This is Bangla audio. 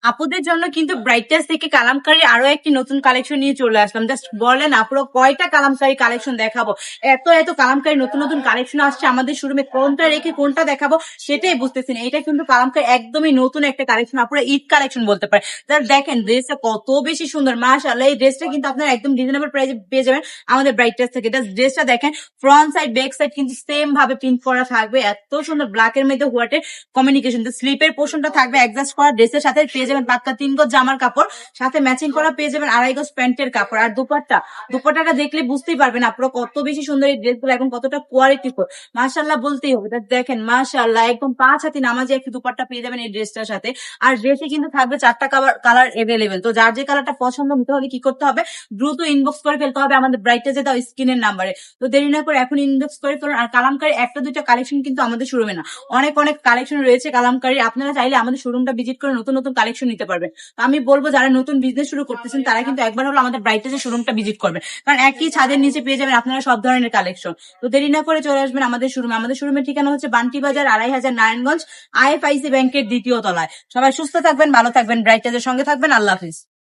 আপুদের জন্য কিন্তু ব্রাইটনেস থেকে কালামকারী আরো একটি নতুন কালেকশন নিয়ে চলে আসলাম। জাস্ট বলেন আপুরো কয়টা কালামকারী কালেকশন দেখাবো? এত এত কালামকারী নতুন নতুন কালেকশন আসছে আমাদের শোরুমে, কোনটা রেখে কোনটা দেখাবো সেটাই বুঝতেছি না। এটা কিন্তু কালামকারী একদমই নতুন একটা কালেকশন, আপুরা ঈদ কালেকশন বলতে পারে। তার দেখেন ড্রেসটা কত বেশি সুন্দর, মাশাআল্লাহ। এই ড্রেসটা কিন্তু আপনারা একদম রিজনেবল প্রাইসে পেয়ে যাবেন আমাদের ব্রাইটনেস থেকে। ড্রেসটা দেখেন, ফ্রন্ট সাইড ব্যাক সাইড কিন্তু সেম ভাবে প্রিন্ট করা থাকবে, এত সুন্দর ব্ল্যাকের মধ্যে হোয়াইটের কমিউনিকেশন। স্লিপের পোর্শনটা থাকবে অ্যাডজাস্ট করা, ড্রেসের সাথে পেয়ে যাবেন পাক্কা 3 গজ জামার কাপড়, সাথে ম্যাচিং করা পেয়ে যাবেন 2.5 গজ প্যান্টের কাপড়। আর দুপাট্টাটা দেখলে বুঝতেই পারবেন আপনারা কত বেশি সুন্দর এই ড্রেসগুলো এবং কতটা কোয়ালিটি ফুল। মাশাআল্লাহ বলতেই হবে। দেখেন মাশাআল্লাহ, একদম 5 হাতি নামাজি একটি দুপাট্টা পেয়ে যাবেন এই ড্রেসটার সাথে। আর ড্রেসে কিন্তু থাকবে 4টা কালার এভেলেবেল। তো যার যে কালারটা পছন্দ হতে হলে কি করতে হবে, দ্রুত ইনবক্স করে ফেলতে হবে আমাদের ব্রাইটে দাও স্ক্রিনের নাম্বারে। তো দেরি না করে এখন ইনবক্স করে ফেলুন। আর কালামকারী একটা দুইটা কালেকশন কিন্তু আমাদের শোরুমে না, অনেক অনেক কালেকশন রয়েছে কালামকারী। আপনারা চাইলে আমাদের শোরুমটা ভিজিট করে নতুন নতুন কালেকশন নিতে পারবেন। তো আমি বলবো যারা নতুন বিজনেস শুরু করতেছেন তারা কিন্তু একবার হলো আমাদের ব্রাইটেজের শোরুমটা ভিজিট করবেন, কারণ একই ছাদের নিচে পেয়ে যাবেন আপনারা সব ধরনের কালেকশন। তো দেরি না করে চলে আসবেন আমাদের শোরুমে। আমাদের শোরুমের ঠিকানা হচ্ছে বান্টি বাজার 2.5 নারায়ণগঞ্জ, IFIC ব্যাংকের 2য় তলায়। সবাই সুস্থ থাকবেন, ভালো থাকবেন, ব্রাইটেজের সঙ্গে থাকবেন। আল্লাহ হাফিজ।